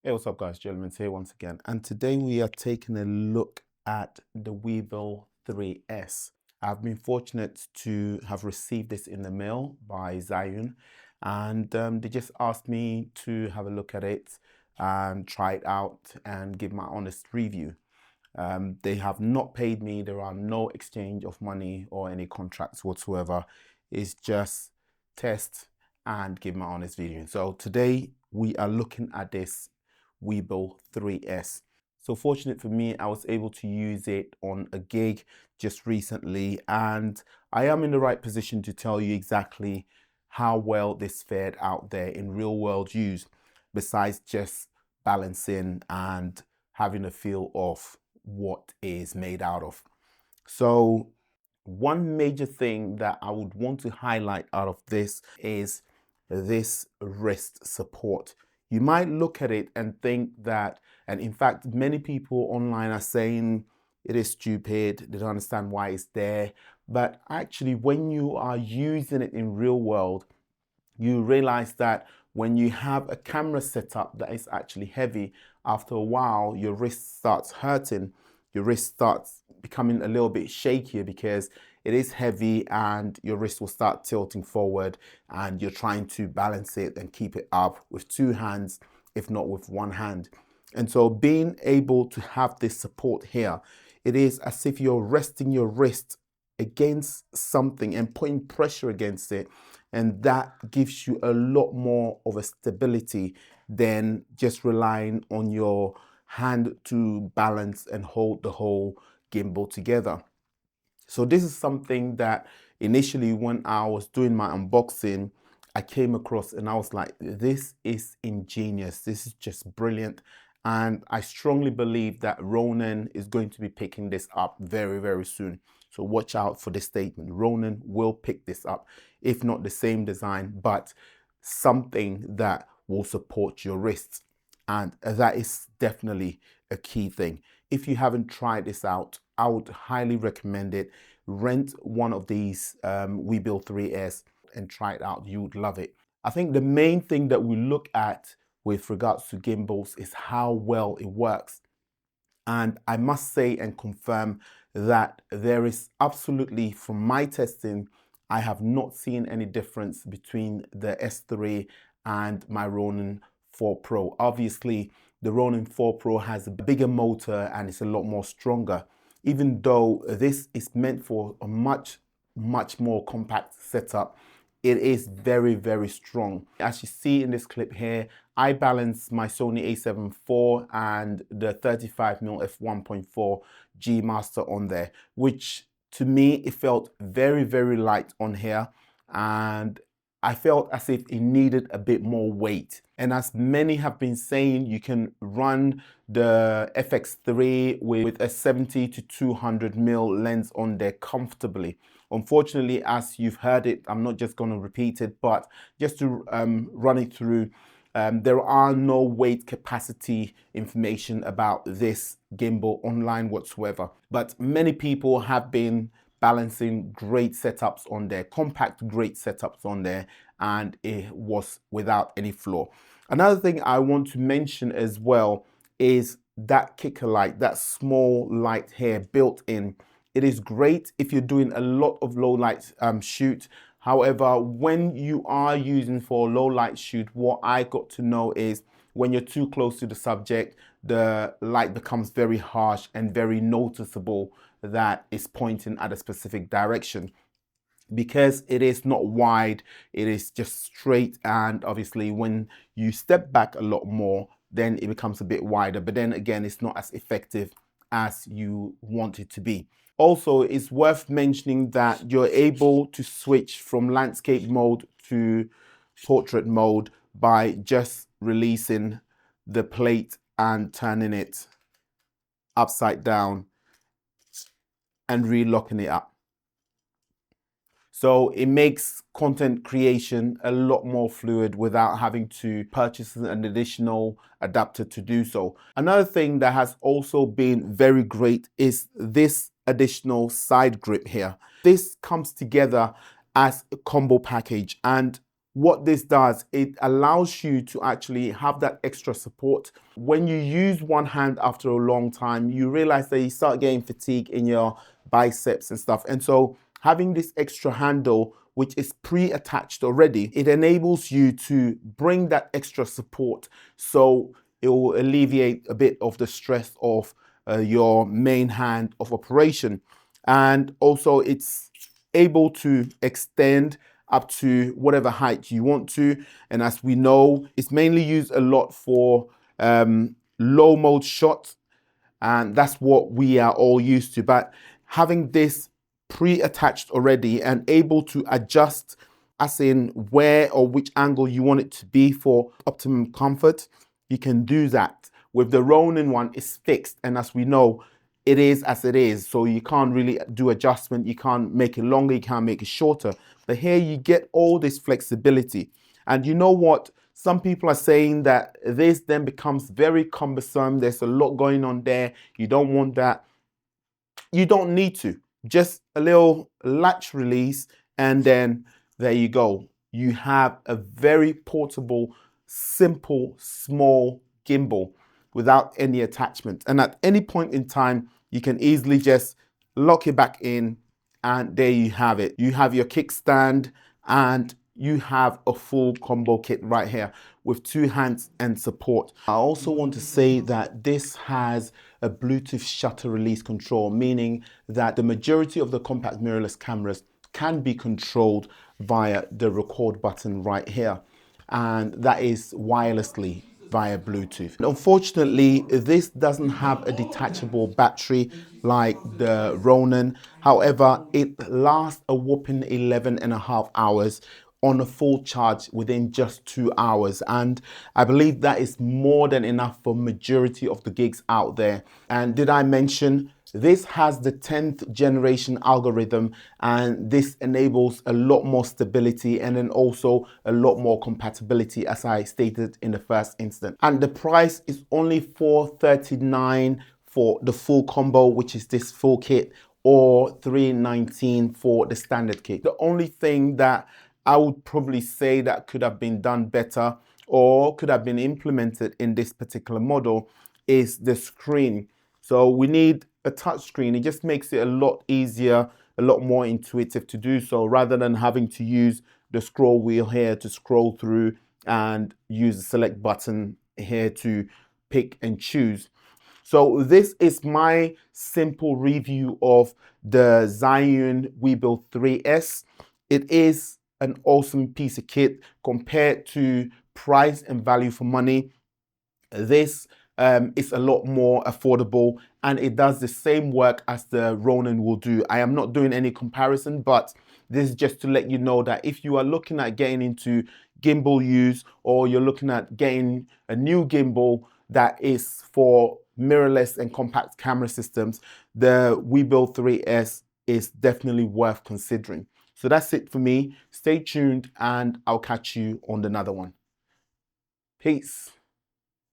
Hey, what's up guys, Gentlemen here once again, and today we are taking a look at the Gimbal 3S. I've been fortunate to have received this in the mail by Zion, and they just asked me to have a look at it and try it out and give my honest review. They have not paid me, there are no exchange of money or any contracts whatsoever. It's just test and give my honest review. So today we are looking at this Gimbal 3S. So fortunate for me, I was able to use it on a gig just recently, and I am in the right position to tell you exactly how well this fared out there in real world use, besides just balancing and having a feel of what is made out of. So one major thing that I would want to highlight out of this is this wrist support. You might look at it and think that, and in fact, many people online are saying it is stupid, they don't understand why it's there. But actually, when you are using it in real world, you realize that when you have a camera setup that is actually heavy, after a while, your wrist starts hurting, your wrist starts becoming a little bit shakier because it is heavy and your wrist will start tilting forward and you're trying to balance it and keep it up with two hands, if not with one hand. And so being able to have this support here, it is as if you're resting your wrist against something and putting pressure against it, and that gives you a lot more of a stability than just relying on your hand to balance and hold the whole gimbal together. So this is something that initially when I was doing my unboxing, I came across and I was like, this is ingenious. This is just brilliant. And I strongly believe that Ronin is going to be picking this up very, very soon. So watch out for this statement. Ronin will pick this up, if not the same design, but something that will support your wrists. And that is definitely a key thing. If you haven't tried this out, I would highly recommend it. Rent one of these Gimbal 3S and try it out. You would love it. I think the main thing that we look at with regards to gimbals is how well it works. And I must say and confirm that there is absolutely, from my testing, I have not seen any difference between the S3 and my Ronin 4 Pro. Obviously, the Ronin 4 Pro has a bigger motor and it's a lot more stronger, even though this is meant for a much more compact setup. It is very, very strong. As you see in this clip here, I balance my Sony a7 IV and the 35mm f1.4 G Master on there, which to me, it felt very, very light on here. And I felt as if it needed a bit more weight. And as many have been saying, you can run the FX3 with a 70 to 200mm lens on there comfortably. Unfortunately, as you've heard it, I'm not just going to repeat it, but just to run it through, there are no weight capacity information about this gimbal online whatsoever. But many people have been balancing great setups on there, compact great setups on there, and it was without any flaw. Another thing I want to mention as well is that kicker light, that small light here built in. It is great if you're doing a lot of low light shoot. However, when you are using for a low light shoot, what I got to know is when you're too close to the subject, the light becomes very harsh and very noticeable that it's pointing at a specific direction. Because it is not wide, it is just straight, and obviously when you step back a lot more, then it becomes a bit wider, but then again, it's not as effective as you want it to be. Also, it's worth mentioning that you're able to switch from landscape mode to portrait mode by just releasing the plate and turning it upside down and relocking it up. So it makes content creation a lot more fluid without having to purchase an additional adapter to do so. Another thing that has also been very great is this additional side grip here. This comes together as a combo package, and what this does, it allows you to actually have that extra support. When you use one hand after a long time, you realize that you start getting fatigue in your biceps and stuff. And so having this extra handle, which is pre-attached already, it enables you to bring that extra support. So it will alleviate a bit of the stress of your main hand of operation. And also it's able to extend up to whatever height you want to. And as we know, it's mainly used a lot for low mode shots, and that's what we are all used to. But having this pre-attached already and able to adjust as in where or which angle you want it to be for optimum comfort, you can do that. With the Ronin one, it's fixed, and as we know, it is as it is, so you can't really do adjustment. You can't make it longer, you can't make it shorter. But here you get all this flexibility. And you know what? Some people are saying that this then becomes very cumbersome. There's a lot going on there. You don't want that. You don't need to. Just a little latch release, and then there you go. You have a very portable, simple, small gimbal without any attachment. And at any point in time, you can easily just lock it back in, and there you have it. You have your kickstand, and you have a full combo kit right here with 2 hands and support. I also want to say that this has a Bluetooth shutter release control, meaning that the majority of the compact mirrorless cameras can be controlled via the record button right here, and that is wirelessly via Bluetooth. Unfortunately, this doesn't have a detachable battery like the Ronin. However, it lasts a whopping 11.5 hours on a full charge within just 2 hours, and I believe that is more than enough for majority of the gigs out there. And did I mention this has the 10th generation algorithm, and this enables a lot more stability and then also a lot more compatibility, as I stated in the first instance. And the price is only $439 for the full combo, which is this full kit, or $319 for the standard kit. The only thing that I would probably say that could have been done better or could have been implemented in this particular model is the screen. So we need a touch screen. It just makes it a lot easier, a lot more intuitive to do so, rather than having to use the scroll wheel here to scroll through and use the select button here to pick and choose. So this is my simple review of the Zhiyun Weebill 3S. It is an awesome piece of kit compared to price and value for money. This is a lot more affordable, and it does the same work as the Ronin will do. I am not doing any comparison, but this is just to let you know that if you are looking at getting into gimbal use, or you're looking at getting a new gimbal that is for mirrorless and compact camera systems, the Weebill 3S is definitely worth considering. So that's it for me. Stay tuned, and I'll catch you on another one. Peace.